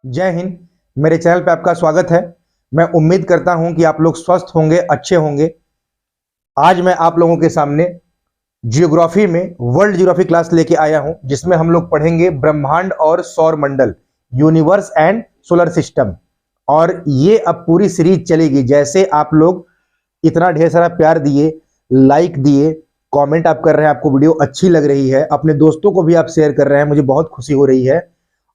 जय हिंद। मेरे चैनल पे आपका स्वागत है। मैं उम्मीद करता हूं कि आप लोग स्वस्थ होंगे, अच्छे होंगे। आज मैं आप लोगों के सामने जियोग्राफी में वर्ल्ड जियोग्राफी क्लास लेके आया हूं, जिसमें हम लोग पढ़ेंगे ब्रह्मांड और सौर मंडल, यूनिवर्स एंड सोलर सिस्टम। और ये अब पूरी सीरीज चलेगी। जैसे आप लोग इतना ढेर सारा प्यार दिए, लाइक दिए, कमेंट आप कर रहे हैं, आपको वीडियो अच्छी लग रही है, अपने दोस्तों को भी आप शेयर कर रहे हैं, मुझे बहुत खुशी हो रही है।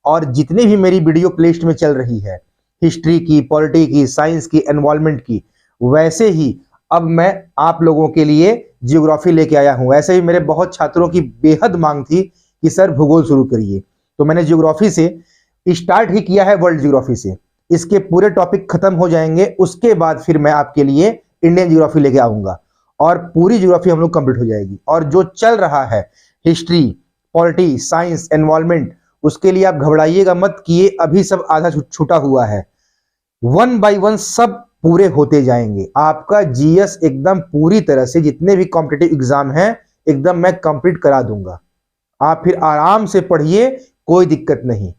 और जितनी भी मेरी वीडियो प्लेलिस्ट में चल रही है, हिस्ट्री की, पॉलिटी की, साइंस की, एनवायरमेंट की, वैसे ही अब मैं आप लोगों के लिए जियोग्राफी लेके आया हूं। ऐसे ही मेरे बहुत छात्रों की बेहद मांग थी कि सर भूगोल शुरू करिए, तो मैंने जियोग्राफी से स्टार्ट ही किया है, वर्ल्ड जियोग्राफी से। इसके पूरे टॉपिक खत्म हो जाएंगे, उसके बाद फिर मैं आपके लिए इंडियन जियोग्राफी लेके आऊंगा और पूरी जियोग्राफी हम लोग कंप्लीट हो जाएगी। और जो चल रहा है हिस्ट्री, पॉलिटी, साइंस, एनवायरमेंट, उसके लिए आप घबराइएगा मत कि ये अभी सब आधा छूटा हुआ है। वन बाय वन सब पूरे होते जाएंगे। आपका जीएस एकदम पूरी तरह से, जितने भी कॉम्पिटिटिव एग्जाम हैं, एकदम मैं कंप्लीट करा दूंगा। आप फिर आराम से पढ़िए, कोई दिक्कत नहीं।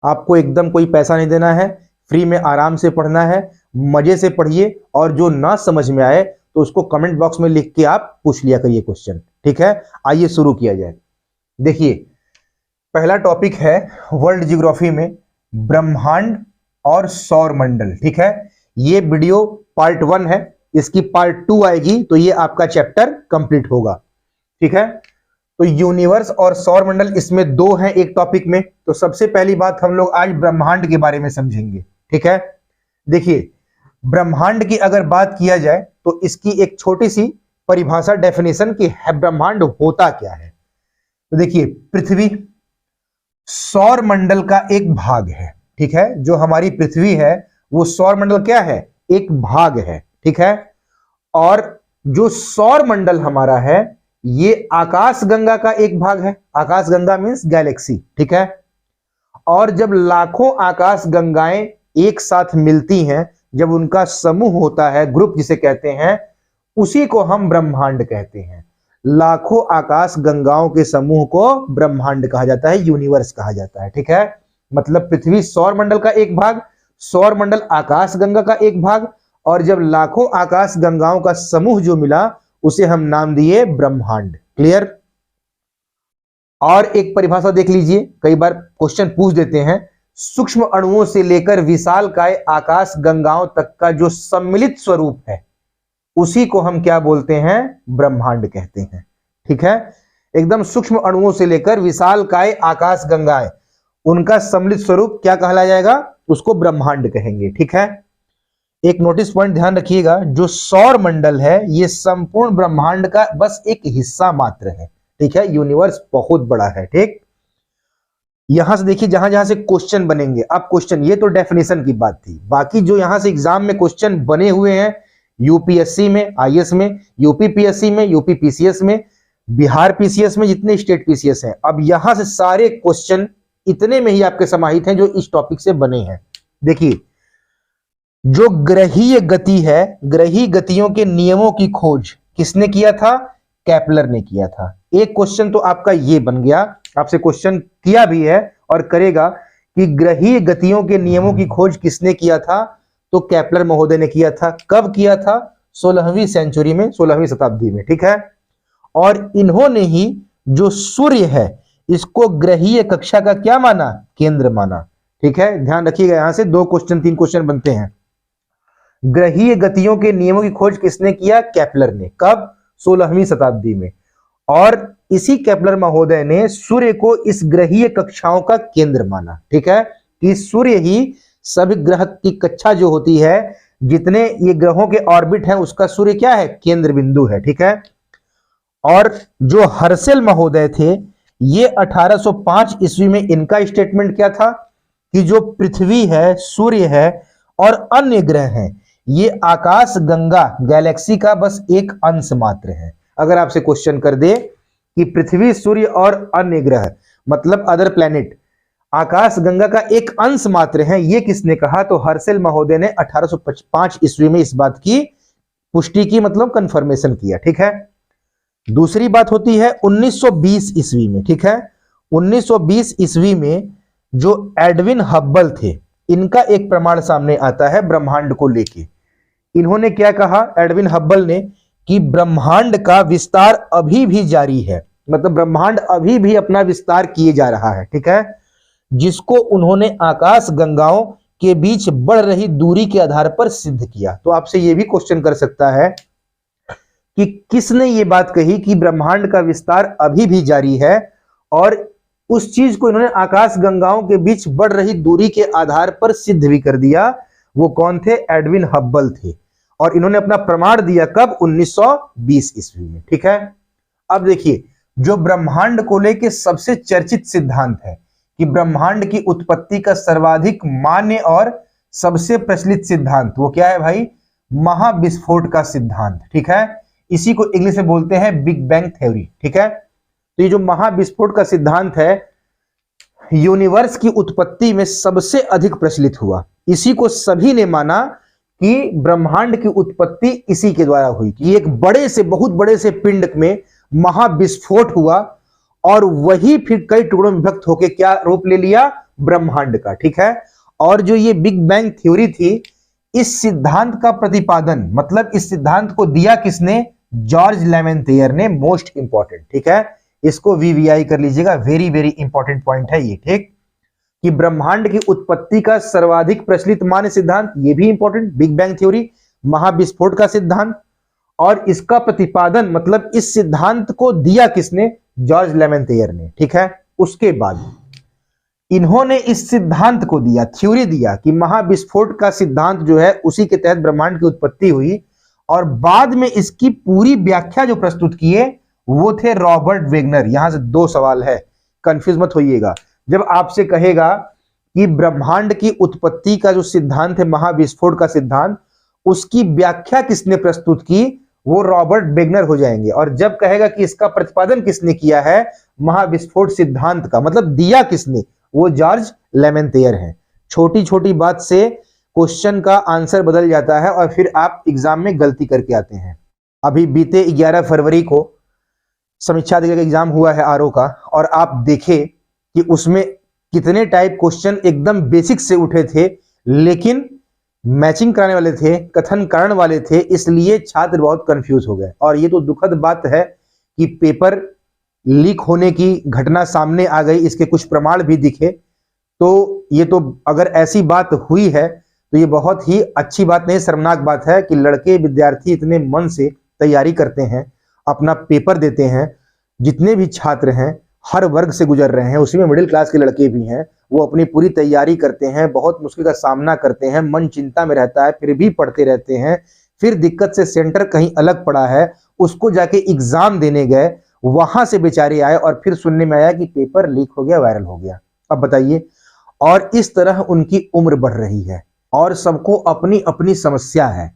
आपको एकदम कोई पैसा नहीं देना है, फ्री में आराम से पढ़ना है, मजे से पढ़िए। और जो ना समझ में आए तो उसको कमेंट बॉक्स में लिख के आप पूछ लिया करिए क्वेश्चन, ठीक है। आइए शुरू किया जाए। देखिए, पहला टॉपिक है वर्ल्ड जियोग्राफी में ब्रह्मांड और सौर मंडल, ठीक है। ये वीडियो पार्ट 1 है, इसकी पार्ट 2 आएगी तो ये आपका चैप्टर कंप्लीट होगा, ठीक है। तो यूनिवर्स और सौर मंडल, इसमें दो हैं एक टॉपिक में। तो सबसे पहली बात हम लोग आज ब्रह्मांड के बारे में समझेंगे, ठीक है। देखिए, ब्रह्मांड की अगर बात किया जाए तो इसकी एक छोटी सी परिभाषा, डेफिनेशन की है, ब्रह्मांड होता क्या है। तो देखिए, पृथ्वी सौर मंडल का एक भाग है, ठीक है। जो हमारी पृथ्वी है वो सौर मंडल क्या है, एक भाग है, ठीक है। और जो सौर मंडल हमारा है ये आकाश गंगा का एक भाग है। आकाश गंगा मींस गैलेक्सी, ठीक है। और जब लाखों आकाश गंगाएं एक साथ मिलती हैं, जब उनका समूह होता है, ग्रुप जिसे कहते हैं, उसी को हम ब्रह्मांड कहते हैं। लाखों आकाश गंगाओं के समूह को ब्रह्मांड कहा जाता है, यूनिवर्स कहा जाता है, ठीक है। मतलब पृथ्वी सौर मंडल का एक भाग, सौर मंडल आकाश गंगा का एक भाग, और जब लाखों आकाश गंगाओं का समूह जो मिला उसे हम नाम दिए ब्रह्मांड। क्लियर। और एक परिभाषा देख लीजिए, कई बार क्वेश्चन पूछ देते हैं, सूक्ष्म अणुओं से लेकर विशालकाय आकाश गंगाओं तक का जो सम्मिलित स्वरूप है उसी को हम क्या बोलते हैं, ब्रह्मांड कहते हैं, ठीक है। एकदम सूक्ष्म अणुओं से लेकर विशालकाय आकाश गंगाएं, उनका सम्मिलित स्वरूप क्या कहलाया जाएगा, उसको ब्रह्मांड कहेंगे, ठीक है। एक नोटिस पॉइंट ध्यान रखिएगा, जो सौर मंडल है ये संपूर्ण ब्रह्मांड का बस एक हिस्सा मात्र है, ठीक है। यूनिवर्स बहुत बड़ा है, ठीक। यहां से देखिए, जहां जहां से क्वेश्चन बनेंगे, अब क्वेश्चन, ये तो डेफिनेशन की बात थी, बाकी जो यहां से एग्जाम में क्वेश्चन बने हुए हैं, यूपीएससी में, आईएएस में, यूपी पीएससी में, यूपी पीसीएस में, बिहार पीसीएस में, जितने स्टेट पीसीएस हैं, अब यहां से सारे क्वेश्चन इतने में ही आपके समाहित हैं जो इस टॉपिक से बने हैं। देखिए, जो ग्रहीय गति है, ग्रही गतियों के नियमों की खोज किसने किया था, केपलर ने किया था। एक क्वेश्चन तो आपका ये बन गया, आपसे क्वेश्चन किया भी है और करेगा कि ग्रहीय गतियों के नियमों की खोज किसने किया था, तो केपलर महोदय ने किया था। कब किया था, 16वीं सेंचुरी में, 16वीं शताब्दी में, ठीक है। और इन्होंने ही जो सूर्य है इसको ग्रहीय कक्षा का क्या माना, केंद्र माना, ठीक है। ध्यान रखिएगा, यहां से 2 क्वेश्चन 3 क्वेश्चन बनते हैं। ग्रहीय गतियों के नियमों की खोज किसने किया, केपलर ने। कब, 16वीं शताब्दी में। और इसी केपलर महोदय ने सूर्य को इस ग्रहीय कक्षाओं का केंद्र माना, ठीक है। कि सूर्य ही सभी ग्रह की कक्षा जो होती है, जितने ये ग्रहों के ऑर्बिट हैं, उसका सूर्य क्या है, केंद्र बिंदु है, ठीक है। और जो हर्शेल महोदय थे, ये 1805 ईस्वी में इनका स्टेटमेंट क्या था कि जो पृथ्वी है, सूर्य है और अन्य ग्रह हैं, ये आकाश गंगा गैलेक्सी का बस एक अंश मात्र है। अगर आपसे क्वेश्चन कर दे कि पृथ्वी, सूर्य और अन्य ग्रह, मतलब अदर प्लैनेट, आकाश गंगा का एक अंश मात्र है, ये किसने कहा, तो हर्शेल महोदय ने 1805 ईस्वी में इस बात की पुष्टि की, मतलब कंफर्मेशन किया, ठीक है। दूसरी बात होती है 1920 ईस्वी में, ठीक है। 1920 ईस्वी में जो एडविन हब्बल थे, इनका एक प्रमाण सामने आता है ब्रह्मांड को लेके। इन्होंने क्या कहा, एडविन हब्बल ने, कि ब्रह्मांड का विस्तार अभी भी जारी है, मतलब ब्रह्मांड अभी भी अपना विस्तार किए जा रहा है, ठीक है, जिसको उन्होंने आकाश गंगाओं के बीच बढ़ रही दूरी के आधार पर सिद्ध किया। तो आपसे यह भी क्वेश्चन कर सकता है कि किसने ये बात कही कि ब्रह्मांड का विस्तार अभी भी जारी है, और उस चीज को इन्होंने आकाश गंगाओं के बीच बढ़ रही दूरी के आधार पर सिद्ध भी कर दिया। वो कौन थे? एडविन हब्बल थे। और इन्होंने अपना प्रमाण दिया कब? 1920 ईस्वी में, ठीक है। अब देखिए, जो ब्रह्मांड को लेकर सबसे चर्चित सिद्धांत है कि ब्रह्मांड की उत्पत्ति का सर्वाधिक मान्य और सबसे प्रचलित सिद्धांत, वो क्या है भाई? महाविस्फोट का सिद्धांत, ठीक है। इसी को इंग्लिश में बोलते हैं बिग बैंग थ्योरी, ठीक है। तो ये जो महाविस्फोट का सिद्धांत है, यूनिवर्स की उत्पत्ति में सबसे अधिक प्रचलित हुआ। इसी को सभी ने माना कि ब्रह्मांड की उत्पत्ति इसी के द्वारा हुई, कि एक बड़े से, बहुत बड़े से पिंड में महाविस्फोट हुआ और वही फिर कई टुकड़ों में विभक्त होकर क्या रूप ले लिया? ब्रह्मांड का, ठीक है। और जो ये बिग बैंग थ्योरी थी, इस सिद्धांत का प्रतिपादन, मतलब इस सिद्धांत को दिया किसने? जॉर्ज लेमेंथियर ने। मोस्ट इंपॉर्टेंट, ठीक है, इसको वीवीआई कर लीजिएगा, वेरी वेरी इंपॉर्टेंट पॉइंट है ये, ठीक। कि ब्रह्मांड की उत्पत्ति का सर्वाधिक प्रचलित मान्य सिद्धांत, ये भी इंपॉर्टेंट, बिग बैंग थ्योरी, महाविस्फोट का सिद्धांत, और इसका प्रतिपादन, मतलब इस सिद्धांत को दिया किसने? जॉर्ज लेमेंथियर ने, ठीक है। उसके बाद इन्होंने इस सिद्धांत को दिया, थ्योरी दिया कि महाविस्फोट का सिद्धांत जो है उसी के तहत ब्रह्मांड की उत्पत्ति हुई, और बाद में इसकी पूरी व्याख्या जो प्रस्तुत किए वो थे रॉबर्ट वेगनर। यहां से दो सवाल है, कंफ्यूज मत होइएगा। जब आपसे कहेगा कि ब्रह्मांड की उत्पत्ति का जो सिद्धांत है, महाविस्फोट का सिद्धांत, उसकी व्याख्या किसने प्रस्तुत की? वो रॉबर्ट वेगनर हो जाएंगे। और जब कहेगा कि इसका प्रतिपादन किसने किया है, महाविस्फोट सिद्धांत का, मतलब दिया किसने? वो जॉर्ज लेमेंथियर है। छोटी छोटी बात से क्वेश्चन का आंसर बदल जाता है और फिर आप एग्जाम में गलती करके आते हैं। अभी बीते 11 फरवरी को समीक्षा अधिकारी का एग्जाम हुआ है आरओ का, और आप देखें कि उसमें कितने टाइप क्वेश्चन एकदम बेसिक से उठे थे, लेकिन मैचिंग कराने वाले थे, कथन कारण वाले थे, इसलिए छात्र बहुत कंफ्यूज हो गए। और ये तो दुखद बात है कि पेपर लीक होने की घटना सामने आ गई, इसके कुछ प्रमाण भी दिखे। तो ये तो अगर ऐसी बात हुई है तो ये बहुत ही अच्छी बात नहीं, शर्मनाक बात है कि लड़के विद्यार्थी इतने मन से तैयारी करते हैं, अपना पेपर देते हैं। जितने भी छात्र हैं हर वर्ग से गुजर रहे हैं, उसी में मिडिल क्लास के लड़के भी हैं, वो अपनी पूरी तैयारी करते हैं, बहुत मुश्किल का सामना करते हैं, मन चिंता में रहता है, फिर भी पढ़ते रहते हैं। फिर दिक्कत से सेंटर कहीं अलग पड़ा है, उसको जाके एग्जाम देने गए, वहां से बेचारे आए और फिर सुनने में आया कि पेपर लीक हो गया, वायरल हो गया। अब बताइए, और इस तरह उनकी उम्र बढ़ रही है, और सबको अपनी अपनी समस्या है।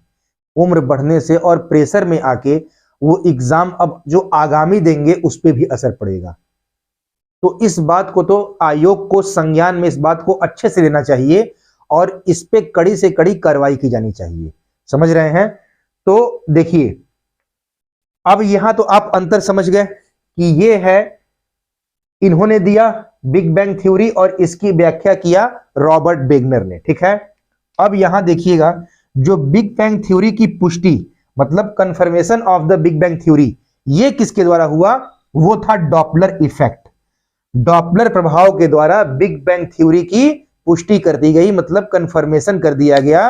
उम्र बढ़ने से और प्रेशर में आके वो एग्जाम अब जो आगामी देंगे उस पर भी असर पड़ेगा। तो इस बात को तो आयोग को संज्ञान में, इस बात को अच्छे से लेना चाहिए और इस पे कड़ी से कड़ी कार्रवाई की जानी चाहिए। समझ रहे हैं? तो देखिए, अब यहां तो आप अंतर समझ गए कि ये है, इन्होंने दिया बिग बैंग थ्योरी और इसकी व्याख्या किया रॉबर्ट वेगनर ने, ठीक है। अब यहां देखिएगा, जो बिग बैंग थ्योरी की पुष्टि, मतलब confirmation of the big bang theory, ये किसके द्वारा हुआ? वो था डॉपलर इफेक्ट। डॉपलर प्रभाव के द्वारा बिग बैंग थ्योरी की पुष्टि कर दी गई, मतलब कंफर्मेशन कर दिया गया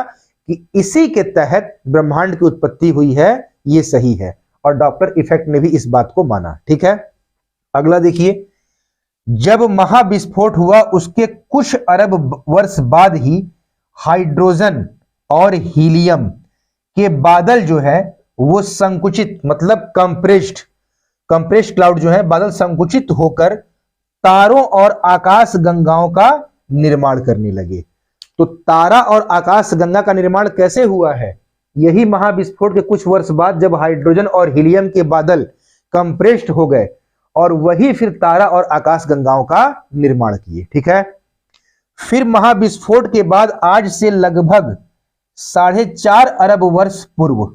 कि इसी के तहत ब्रह्मांड की उत्पत्ति हुई है, ये सही है। और डॉपलर इफेक्ट ने भी इस बात को माना, ठीक है। अगला देखिए, जब महाविस्फोट हुआ उसके कुछ अरब वर्ष बाद ही हाइड्रोजन और हीलियम के बादल जो है वो संकुचित, मतलब कंप्रेस्ड क्लाउड जो है, बादल संकुचित होकर तारों और आकाश गंगाओं का निर्माण करने लगे। तो तारा और आकाश गंगा का निर्माण कैसे हुआ है? यही महाविस्फोट के कुछ वर्ष बाद, जब हाइड्रोजन और हीलियम के बादल कंप्रेस्ड हो गए और वही फिर तारा और आकाश गंगाओं का निर्माण किए, ठीक है। फिर महाविस्फोट के बाद आज से लगभग 4.5 अरब वर्ष पूर्व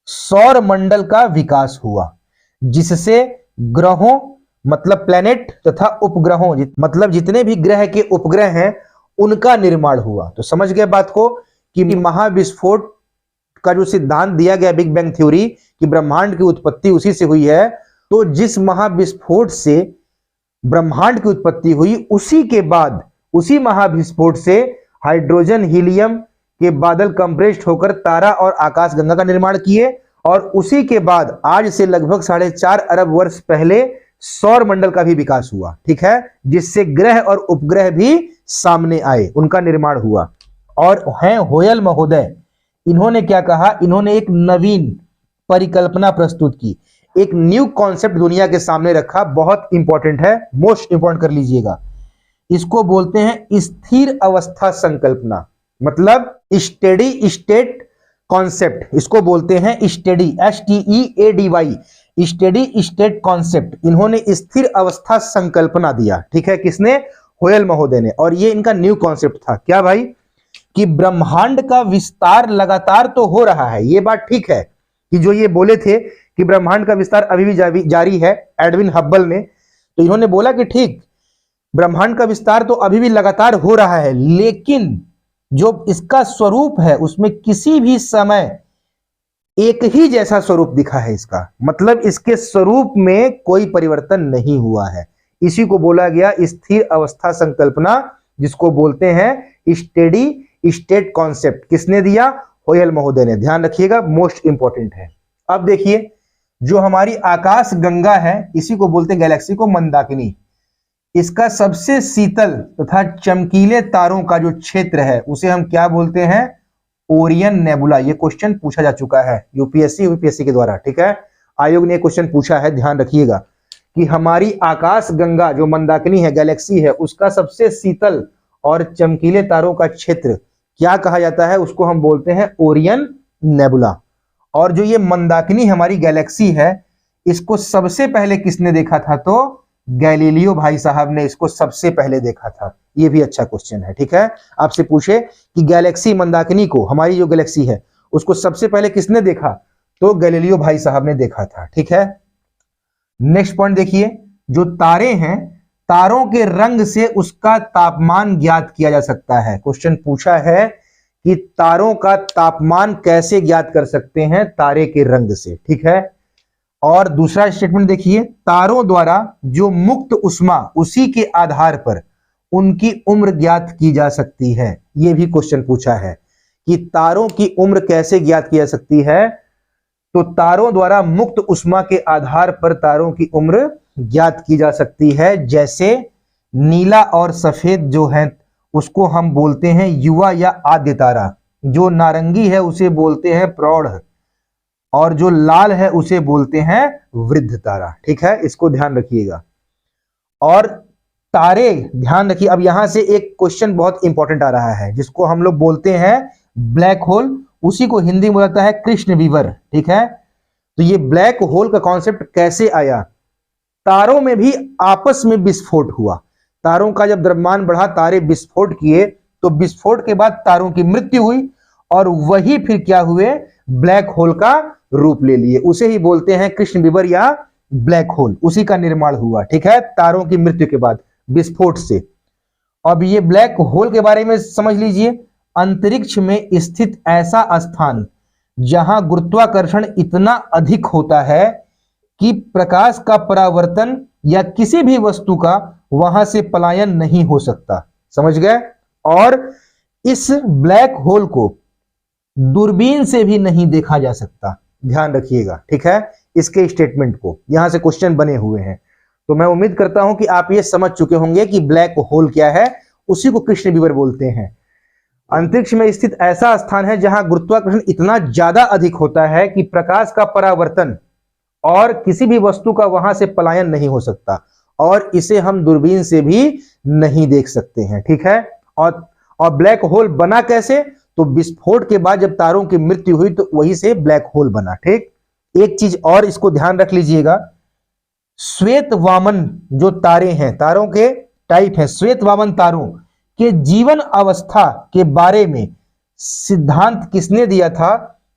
सौर मंडल का विकास हुआ, जिससे ग्रहों, मतलब प्लेनेट, तथा उपग्रहों, मतलब जितने भी ग्रह के उपग्रह हैं उनका निर्माण हुआ। तो समझ गए बात को कि महाविस्फोट का जो सिद्धांत दिया गया बिग बैंग थ्योरी कि ब्रह्मांड की उत्पत्ति उसी से हुई है, तो जिस महाविस्फोट से ब्रह्मांड की उत्पत्ति हुई उसी के बाद उसी महाविस्फोट से हाइड्रोजन हीलियम के बादल कंप्रेस्ड होकर तारा और आकाशगंगा का निर्माण किए, और उसी के बाद आज से लगभग 4.5 अरब वर्ष पहले सौर मंडल का भी विकास हुआ, ठीक है, जिससे ग्रह और उपग्रह भी सामने आए, उनका निर्माण हुआ। और हैं होयल महोदय, इन्होंने क्या कहा, इन्होंने एक नवीन परिकल्पना प्रस्तुत की, एक न्यू कॉन्सेप्ट दुनिया के सामने रखा, बहुत इंपॉर्टेंट है, मोस्ट इंपॉर्टेंट कर लीजिएगा। इसको बोलते हैं स्थिर अवस्था संकल्पना, मतलब स्टेडी स्टेट कॉन्सेप्ट, इसको बोलते हैं steady, STEADY, steady state concept. इन्होंने स्थिर अवस्था संकल्पना दिया, ठीक है, किसने, होयल महोदय ने। और ये इनका न्यू कॉन्सेप्ट था, क्या भाई, कि ब्रह्मांड का विस्तार लगातार तो हो रहा है, ये बात ठीक है, कि जो ये बोले थे कि ब्रह्मांड का विस्तार अभी भी जारी है, एडविन हब्बल ने, तो इन्होंने बोला कि ठीक, ब्रह्मांड का विस्तार तो अभी भी लगातार हो रहा है, लेकिन जो इसका स्वरूप है उसमें किसी भी समय एक ही जैसा स्वरूप दिखा है इसका, मतलब इसके स्वरूप में कोई परिवर्तन नहीं हुआ है। इसी को बोला गया स्थिर अवस्था संकल्पना, जिसको बोलते हैं स्टेडी स्टेट कॉन्सेप्ट। किसने दिया, होयल महोदय ने, ध्यान रखिएगा, मोस्ट इंपॉर्टेंट है। अब देखिए, जो हमारी आकाश गंगा है, इसी को बोलते हैं गैलेक्सी को मंदाकिनी, इसका सबसे शीतल तथा चमकीले तारों का जो क्षेत्र है उसे हम क्या बोलते हैं, ओरियन नेबुला। ये क्वेश्चन पूछा जा चुका है यूपीएससी के द्वारा, ठीक है, आयोग ने क्वेश्चन पूछा है, ध्यान रखिएगा कि हमारी आकाश गंगा जो मंदाकिनी है, गैलेक्सी है, उसका सबसे शीतल और चमकीले तारों का क्षेत्र क्या कहा जाता है, उसको हम बोलते हैं ओरियन नेबुला। और जो ये मंदाकिनी हमारी गैलेक्सी है, इसको सबसे पहले किसने देखा था, तो गैलीलियो भाई साहब ने इसको सबसे पहले देखा था। ये भी अच्छा क्वेश्चन है, ठीक है, आपसे पूछे कि गैलेक्सी मंदाकिनी को, हमारी जो गैलेक्सी है उसको सबसे पहले किसने देखा, तो गैलीलियो भाई साहब ने देखा था, ठीक है। नेक्स्ट पॉइंट देखिए, जो तारे हैं, तारों के रंग से उसका तापमान ज्ञात किया जा सकता है। क्वेश्चन पूछा है कि तारों का तापमान कैसे ज्ञात कर सकते हैं, तारे के रंग से, ठीक है। और दूसरा स्टेटमेंट देखिए, तारों द्वारा जो मुक्त उष्मा, उसी के आधार पर उनकी उम्र ज्ञात की जा सकती है। यह भी क्वेश्चन पूछा है कि तारों की उम्र कैसे ज्ञात की जा सकती है, तो तारों द्वारा मुक्त उष्मा के आधार पर तारों की उम्र ज्ञात की जा सकती है। जैसे नीला और सफेद जो है उसको हम बोलते हैं युवा या आद्य तारा, जो नारंगी है उसे बोलते हैं प्रौढ़, और जो लाल है उसे बोलते हैं वृद्ध तारा, ठीक है, इसको ध्यान रखिएगा। और तारे, ध्यान रखिए, अब यहां से एक क्वेश्चन बहुत इंपॉर्टेंट आ रहा है, जिसको हम लोग बोलते हैं ब्लैक होल, उसी को हिंदी में बोलता है कृष्ण विवर, ठीक है। तो ये ब्लैक होल का कॉन्सेप्ट कैसे आया, तारों में भी आपस में विस्फोट हुआ, तारों का जब द्रव्यमान बढ़ा, तारे विस्फोट किए, तो विस्फोट के बाद तारों की मृत्यु हुई, और वही फिर क्या हुए, ब्लैक होल का रूप ले लिए, उसे ही बोलते हैं कृष्ण विवर या ब्लैक होल, उसी का निर्माण हुआ, ठीक है, तारों की मृत्यु के बाद विस्फोट से। अब ये ब्लैक होल के बारे में समझ लीजिए, अंतरिक्ष में स्थित ऐसा स्थान जहां गुरुत्वाकर्षण इतना अधिक होता है कि प्रकाश का परावर्तन या किसी भी वस्तु का वहां से पलायन नहीं हो सकता, समझ गए। और इस ब्लैक होल को दूरबीन से भी नहीं देखा जा सकता, ध्यान रखिएगा, ठीक है, इसके स्टेटमेंट को, यहां से क्वेश्चन बने हुए हैं। तो मैं उम्मीद करता हूं कि आप ये समझ चुके होंगे कि ब्लैक होल क्या है, उसी को कृष्ण विवर बोलते हैं। अंतरिक्ष में स्थित ऐसा स्थान है जहां गुरुत्वाकर्षण इतना ज्यादा अधिक होता है कि प्रकाश का परावर्तन और किसी भी वस्तु का वहां से पलायन नहीं हो सकता, और इसे हम दूरबीन से भी नहीं देख सकते हैं, ठीक है। और ब्लैक होल बना कैसे, तो विस्फोट के बाद जब तारों की मृत्यु हुई तो वही से ब्लैक होल बना, ठीक। एक चीज और इसको ध्यान रख लीजिएगा, श्वेत वामन जो तारे हैं, तारों के टाइप है, श्वेत वामन तारों के जीवन अवस्था के बारे में सिद्धांत किसने दिया था,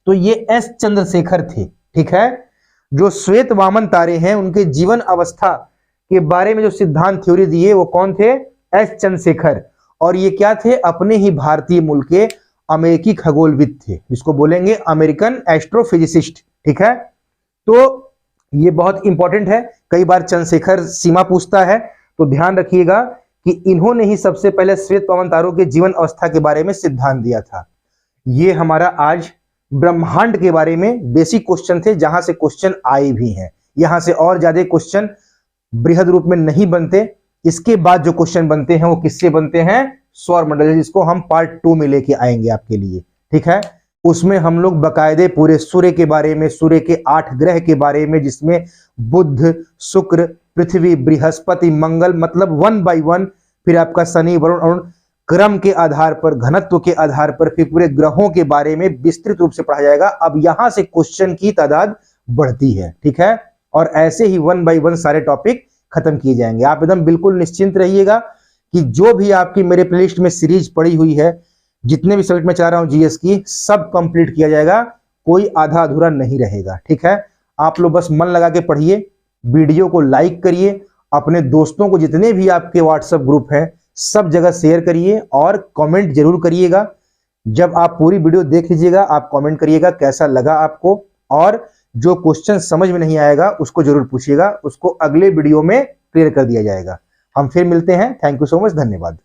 तो ये एस चंद्रशेखर थे, ठीक है। जो श्वेत वामन तारे हैं उनके जीवन अवस्था के बारे में जो सिद्धांत थ्योरी दिए वो कौन थे, एस चंद्रशेखर। और ये क्या थे, अपने ही भारतीय मूल के अमेरिकी खगोलविद थे, जिसको बोलेंगे अमेरिकन एस्ट्रोफिजिसिस्ट। ठीक है, तो ये बहुत इंपॉर्टेंट है, कई बार चंद्रशेखर सीमा पूछता है, तो ध्यान रखिएगा कि इन्होंने ही सबसे पहले श्वेत पवन तारों के जीवन अवस्था के बारे में सिद्धांत दिया था। ये हमारा आज ब्रह्मांड के बारे में बेसिक क्वेश्चन थे, जहां से क्वेश्चन आए भी हैं। यहां से और ज्यादा क्वेश्चन बृहद रूप में नहीं बनते। इसके बाद जो क्वेश्चन बनते हैं वो किससे बनते हैं, सौर मंडल, जिसको हम पार्ट 2 में लेके आएंगे आपके लिए। ठीक है, उसमें हम लोग बकायदे पूरे सूर्य के बारे में, सूर्य के 8 ग्रह के बारे में, जिसमें बुध, शुक्र, पृथ्वी, बृहस्पति, मंगल, मतलब 1 बाय 1, फिर आपका शनि, वरुण, अरुण, क्रम के आधार पर, घनत्व के आधार पर, फिर पूरे ग्रहों के बारे में विस्तृत रूप से पढ़ा जाएगा। अब यहां से क्वेश्चन की तादाद बढ़ती है। ठीक है, और ऐसे ही 1 बाय 1 सारे टॉपिक खत्म किए जाएंगे। आप एकदम बिल्कुल निश्चिंत रहिएगा कि जो भी आपकी मेरे प्लेलिस्ट में सीरीज पड़ी हुई है, जितने भी सब्जेक्ट में चला रहा हूं जीएस की, सब कंप्लीट किया जाएगा, कोई आधा अधूरा नहीं रहेगा। ठीक है, आप लोग बस मन लगा के पढ़िए, वीडियो को लाइक करिए, अपने दोस्तों को, जितने भी आपके व्हाट्सएप ग्रुप हैं, सब जगह शेयर करिए और कमेंट जरूर करिएगा। जब आप पूरी वीडियो देख लीजिएगा, आप कमेंट करिएगा कैसा लगा आपको, और जो क्वेश्चन समझ में नहीं आएगा उसको जरूर पूछिएगा, उसको अगले वीडियो में क्लियर कर दिया जाएगा। हम फिर मिलते हैं। थैंक यू सो मच, धन्यवाद।